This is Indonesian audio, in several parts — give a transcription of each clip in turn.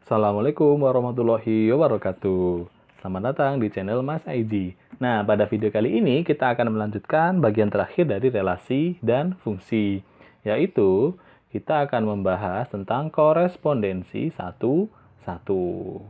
Assalamualaikum warahmatullahi wabarakatuh. Selamat datang di channel Mas Aidi. Nah, pada video kali ini kita akan melanjutkan bagian terakhir dari relasi dan fungsi, yaitu kita akan membahas tentang korespondensi satu-satu.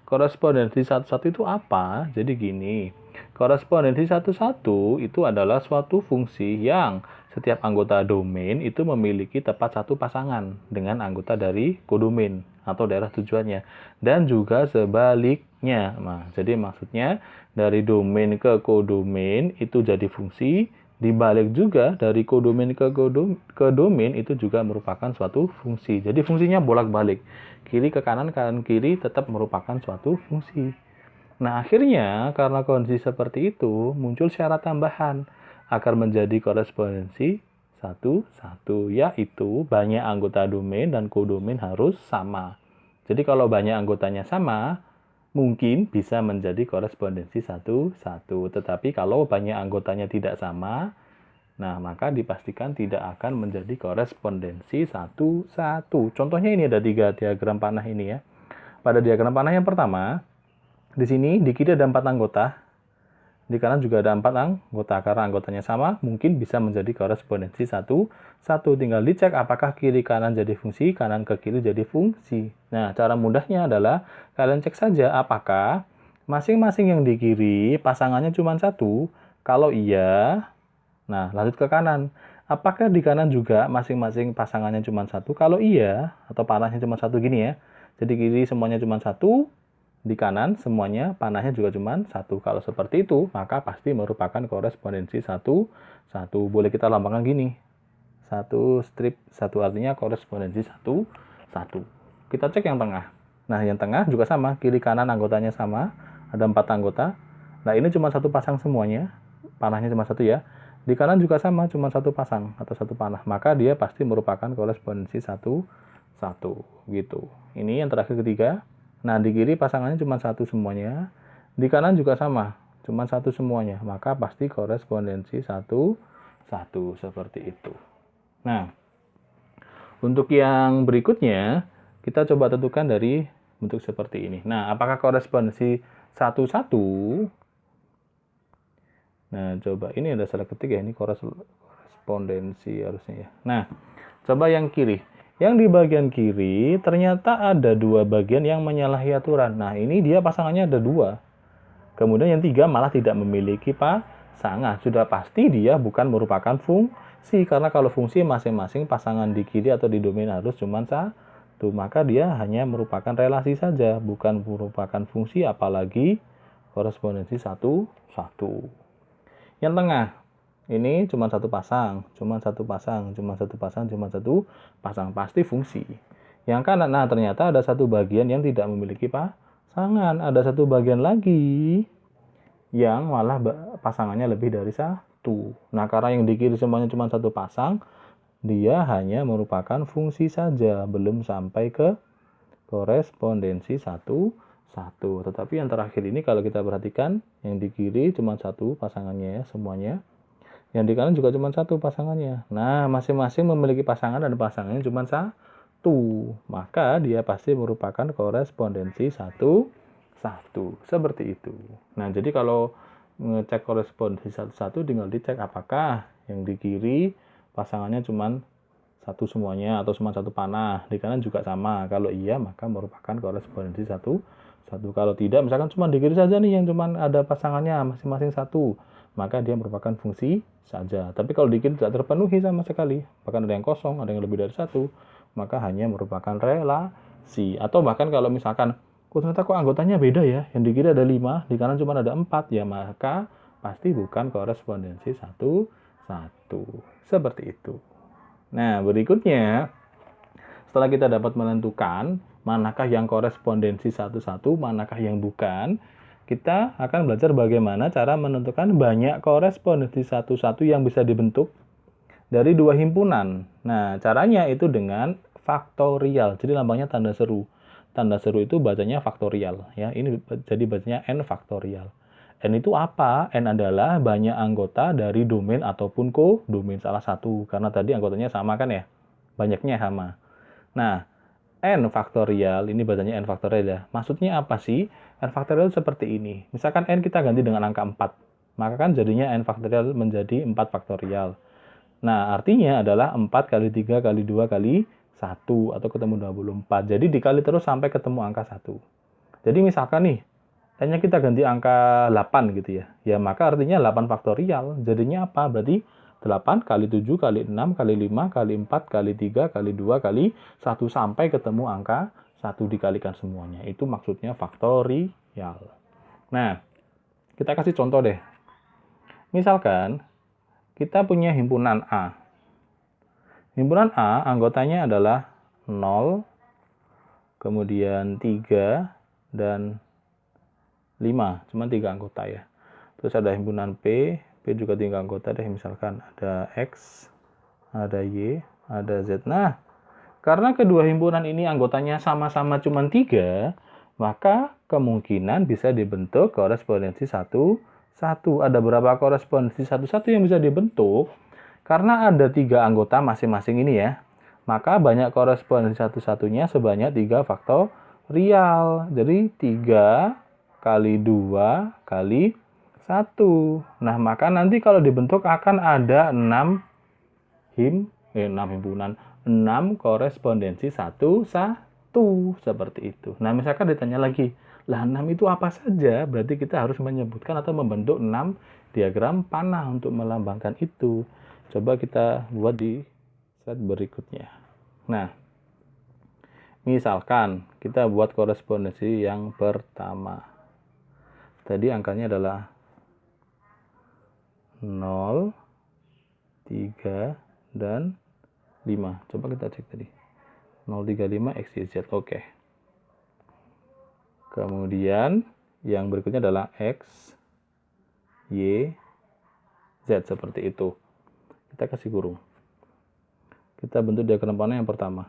Korespondensi satu-satu itu apa? Jadi gini, korespondensi satu-satu itu adalah suatu fungsi yang setiap anggota domain itu memiliki tepat satu pasangan dengan anggota dari kodomain atau daerah tujuannya. Dan juga sebaliknya. Nah, jadi maksudnya dari domain ke kodomain itu jadi fungsi, dibalik juga dari kodomain ke domain itu juga merupakan suatu fungsi. Jadi fungsinya bolak-balik. Kiri ke kanan, kanan kiri tetap merupakan suatu fungsi. Nah, akhirnya karena kondisi seperti itu, muncul syarat tambahan agar menjadi korespondensi satu-satu, yaitu banyak anggota domain dan kodomain harus sama. Jadi kalau banyak anggotanya sama, mungkin bisa menjadi korespondensi satu-satu. Tetapi kalau banyak anggotanya tidak sama, nah maka dipastikan tidak akan menjadi korespondensi satu-satu. Contohnya ini ada 3 diagram panah ini ya. Pada diagram panah yang pertama, di sini di kiri ada 4 anggota, di kanan juga ada 4 anggota. Karena anggotanya sama, mungkin bisa menjadi korespondensi satu-satu. Tinggal dicek apakah kiri kanan jadi fungsi, kanan ke kiri jadi fungsi. Nah, cara mudahnya adalah kalian cek saja apakah masing-masing yang di kiri pasangannya cuma satu. Kalau iya, nah lanjut ke kanan. Apakah di kanan juga masing-masing pasangannya cuma satu? Kalau iya, atau panahnya cuma satu gini ya. Jadi kiri semuanya cuma satu, di kanan semuanya panahnya juga cuma satu. Kalau seperti itu, maka pasti merupakan korespondensi satu-satu. Boleh kita lambangkan gini. Satu strip, satu artinya korespondensi satu-satu. Kita cek yang tengah. Nah, yang tengah juga sama. Kiri kanan anggotanya sama. Ada 4 anggota. Nah, ini cuma satu pasang semuanya. Panahnya cuma satu ya. Di kanan juga sama, cuma satu pasang atau satu panah. Maka dia pasti merupakan korespondensi satu-satu. Gitu. Ini yang terakhir ketiga. Nah, di kiri pasangannya cuma satu semuanya. Di kanan juga sama, cuma satu semuanya. Maka pasti korespondensi satu-satu seperti itu. Nah, untuk yang berikutnya, kita coba tentukan dari bentuk seperti ini. Nah, apakah korespondensi satu-satu? Nah, coba ini ada salah ketik ya, ini korespondensi harusnya ya. Nah, coba yang kiri. Yang di bagian kiri ternyata ada 2 bagian yang menyalahi aturan. Nah, ini dia pasangannya ada 2. Kemudian yang 3 malah tidak memiliki pasangan. Sudah pasti dia bukan merupakan fungsi. Karena kalau fungsi masing-masing pasangan di kiri atau di domain harus cuma satu. Maka dia hanya merupakan relasi saja. Bukan merupakan fungsi apalagi korespondensi satu-satu. Yang tengah. Ini cuma satu pasang, cuma satu pasang, cuma satu pasang, cuma satu pasang. Pasti fungsi. Yang kanan, nah ternyata ada satu bagian yang tidak memiliki pasangan. Ada satu bagian lagi yang malah pasangannya lebih dari satu. Nah, karena yang di kiri semuanya cuma satu pasang, dia hanya merupakan fungsi saja. Belum sampai ke korespondensi satu-satu. Tetapi yang terakhir ini kalau kita perhatikan, yang di kiri cuma satu pasangannya ya, semuanya. Yang di kanan juga cuma satu pasangannya. Nah, masing-masing memiliki pasangan dan pasangannya cuma satu. Maka dia pasti merupakan korespondensi satu-satu. Seperti itu. Nah, jadi kalau ngecek korespondensi satu-satu tinggal dicek apakah yang di kiri pasangannya cuma satu semuanya atau cuma satu panah. Di kanan juga sama. Kalau iya, maka merupakan korespondensi satu-satu. Kalau tidak, misalkan cuma di kiri saja nih yang cuma ada pasangannya masing-masing satu, maka dia merupakan fungsi saja. Tapi kalau di kiri tidak terpenuhi sama sekali, bahkan ada yang kosong, ada yang lebih dari satu, maka hanya merupakan relasi. Atau bahkan kalau misalkan, ternyata kok anggotanya beda ya, yang di kiri ada 5, di kanan cuma ada 4, ya maka pasti bukan korespondensi satu-satu. Seperti itu. Nah, berikutnya, setelah kita dapat menentukan manakah yang korespondensi satu-satu, manakah yang bukan, kita akan belajar bagaimana cara menentukan banyak korespondensi satu-satu yang bisa dibentuk dari 2 himpunan. Nah, caranya itu dengan faktorial. Jadi lambangnya tanda seru. Tanda seru itu bacanya faktorial ya. Ini jadi bacanya n faktorial. N itu apa? N adalah banyak anggota dari domain ataupun kodomain salah satu. Karena tadi anggotanya sama kan ya? Banyaknya sama. Nah, n faktorial, ini bacanya n faktorial ya. Maksudnya apa sih? N faktorial seperti ini. Misalkan n kita ganti dengan angka 4. Maka kan jadinya n faktorial menjadi 4 faktorial. Nah, artinya adalah 4 kali 3 kali 2 kali 1 atau ketemu 24. Jadi dikali terus sampai ketemu angka 1. Jadi misalkan nih, n-nya kita ganti angka 8 gitu ya. Ya, maka artinya 8 faktorial. Jadinya apa? Berarti 8 kali 7 kali 6 kali 5 kali 4 kali 3 kali 2 kali 1 sampai ketemu angka 1 dikalikan semuanya. Itu maksudnya faktorial. Nah, kita kasih contoh deh. Misalkan kita punya himpunan A. Himpunan A anggotanya adalah 0, kemudian 3, dan 5. Cuma 3 anggota ya. Terus ada himpunan P juga 3 anggota deh, misalkan ada X, ada Y, ada Z. Nah, karena kedua himpunan ini anggotanya sama-sama cuma 3, maka kemungkinan bisa dibentuk korespondensi 1, 1. Ada berapa korespondensi 1, 1 yang bisa dibentuk? Karena ada 3 anggota masing-masing ini ya, maka banyak korespondensi 1-1-nya sebanyak 3 faktorial. Jadi 3 kali 2 kali 1. Nah, maka nanti kalau dibentuk akan ada 6 himpunan, 6 korespondensi 1, 1. Seperti itu. Nah, misalkan ditanya lagi, lah 6 itu apa saja? Berarti kita harus menyebutkan atau membentuk 6 diagram panah untuk melambangkan itu. Coba kita buat di slide berikutnya. Nah, misalkan kita buat korespondensi yang pertama. Tadi angkanya adalah 0, 3, dan 5. Coba kita cek tadi. 0, 3, 5, X, Y, Z. Oke. Kemudian yang berikutnya adalah X, Y, Z. Seperti itu. Kita kasih kurung. Kita bentuk diagram panah yang pertama.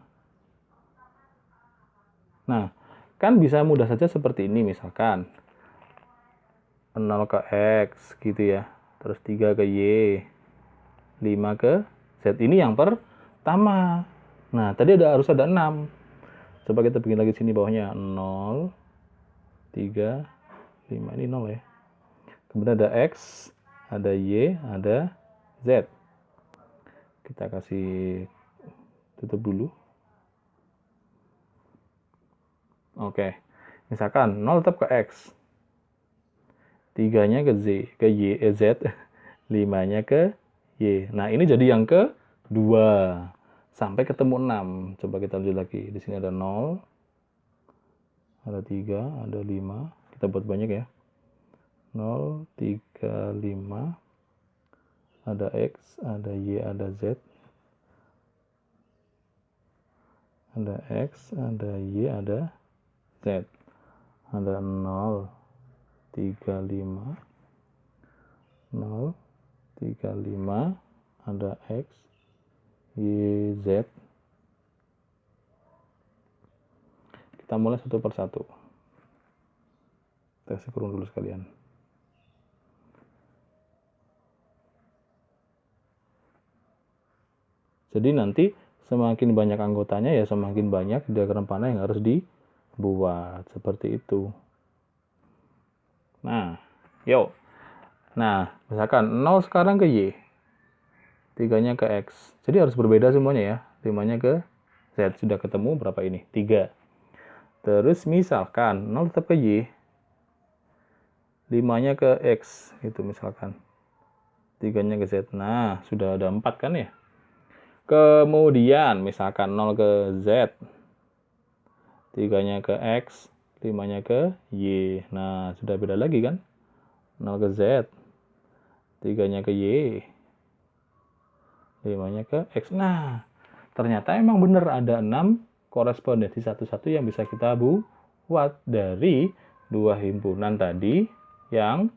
Nah, kan bisa mudah saja seperti ini misalkan. 0 ke X gitu ya. Terus 3 ke Y. 5 ke Z. Ini yang pertama. Nah, tadi harus ada 6. Coba kita bikin lagi sini bawahnya. 0, 3, 5. Ini 0 ya. Kemudian ada X, ada Y, ada Z. Kita kasih tutup dulu. Oke. Misalkan 0 tetap ke X. 3-nya ke Z, ke Y, Z. 5-nya ke Y. Nah, ini jadi yang kedua. Sampai ketemu 6. Coba kita lanjut lagi. Di sini ada 0, ada 3, ada 5. Kita buat banyak ya. 0, 3, 5. Ada X, ada Y, ada Z. Ada X, ada Y, ada Z. Ada 0, 3, 5. 0, 3, 5. Ada X, Y, Z. Kita mulai satu persatu. Kita kasih kurung dulu sekalian. Jadi nanti semakin banyak anggotanya ya semakin banyak diagram panah yang harus dibuat. Seperti itu. Nah, yuk. Nah, misalkan 0 sekarang ke Y. 3-nya ke X. Jadi harus berbeda semuanya ya. 5-nya ke Z. Sudah ketemu berapa ini? 3. Terus misalkan 0 tetap ke Y. 5-nya ke X. Itu misalkan. 3-nya ke Z. Nah, sudah ada 4 kan ya? Kemudian misalkan 0 ke Z. 3-nya ke X. 5-nya ke Y. Nah, sudah beda lagi kan? 0 ke Z. 3-nya ke Y. 5-nya ke X. Nah, ternyata emang benar ada 6 korespondensi 1-1 yang bisa kita buat dari 2 himpunan tadi yang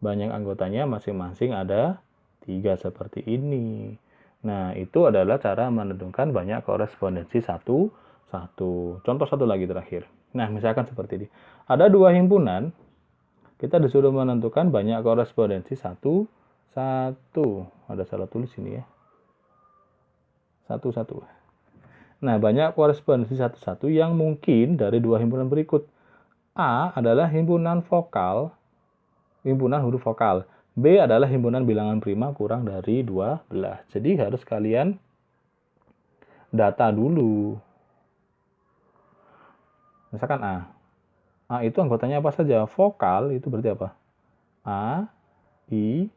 banyak anggotanya masing-masing ada 3 seperti ini. Nah, itu adalah cara menentukan banyak korespondensi 1-1. Contoh satu lagi terakhir. Nah, misalkan seperti ini. Ada 2 himpunan, kita disuruh menentukan banyak korespondensi 1-1. Ada salah tulis ini ya. 1-1. Nah, banyak korespondensi satu-satu yang mungkin dari dua himpunan berikut. A adalah himpunan huruf vokal. B adalah himpunan bilangan prima kurang dari 12. Jadi harus kalian data dulu. Misalkan A. A itu anggotanya apa saja? Vokal itu berarti apa? A, I,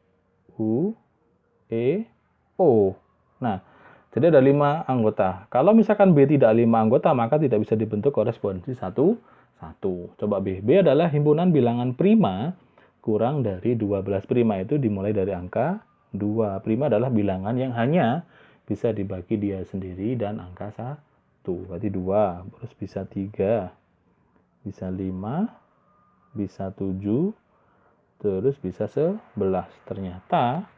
U, E, O. Nah, jadi ada 5 anggota. Kalau misalkan B tidak 5 anggota, maka tidak bisa dibentuk korespondensi satu. Coba B. B adalah himpunan bilangan prima kurang dari 12. Prima itu dimulai dari angka 2. Prima adalah bilangan yang hanya bisa dibagi dia sendiri dan angka 1. Berarti 2. Terus bisa 3, bisa 5, bisa 7, terus bisa 11. Ternyata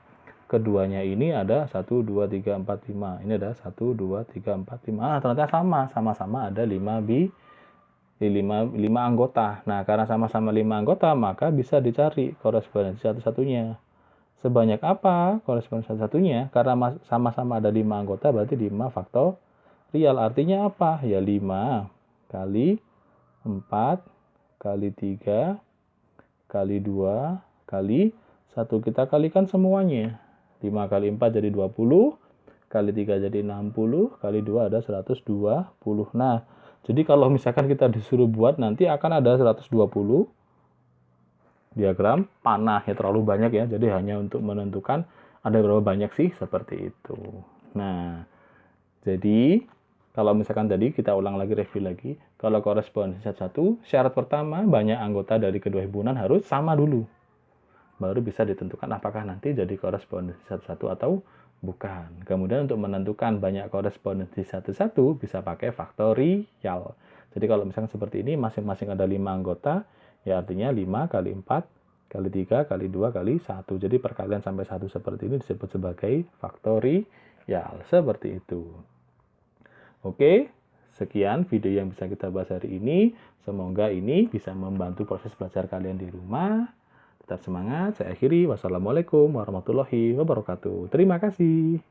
keduanya ini ada 1, 2, 3, 4, 5. Ini ada 1, 2, 3, 4, 5. Ternyata sama-sama ada 5 anggota. Nah, karena sama-sama 5 anggota, maka bisa dicari korespondensi satu-satunya. Sebanyak apa korespondensi satu-satunya? Karena sama-sama ada 5 anggota, berarti 5 faktorial. Artinya apa? Ya 5 kali 4 kali 3 kali 2 kali 1. Kita kalikan semuanya. 5 kali 4 jadi 20, kali 3 jadi 60, kali 2 ada 120. Nah, jadi kalau misalkan kita disuruh buat, nanti akan ada 120 diagram panah. Ya terlalu banyak ya, jadi hanya untuk menentukan ada berapa banyak sih, seperti itu. Nah, jadi kalau misalkan tadi kita ulang lagi, review lagi. Kalau korespondensi satu, syarat pertama banyak anggota dari kedua himpunan harus sama dulu. Baru bisa ditentukan apakah nanti jadi korespondensi satu-satu atau bukan. Kemudian untuk menentukan banyak korespondensi satu-satu bisa pakai faktorial. Jadi kalau misalkan seperti ini, masing-masing ada 5 anggota, ya artinya 5 kali 4 kali 3 kali 2 kali 1. Jadi perkalian sampai 1 seperti ini disebut sebagai faktorial. Seperti itu. Oke, sekian video yang bisa kita bahas hari ini. Semoga ini bisa membantu proses belajar kalian di rumah. Tetap semangat. Saya akhiri. Wassalamualaikum warahmatullahi wabarakatuh. Terima kasih.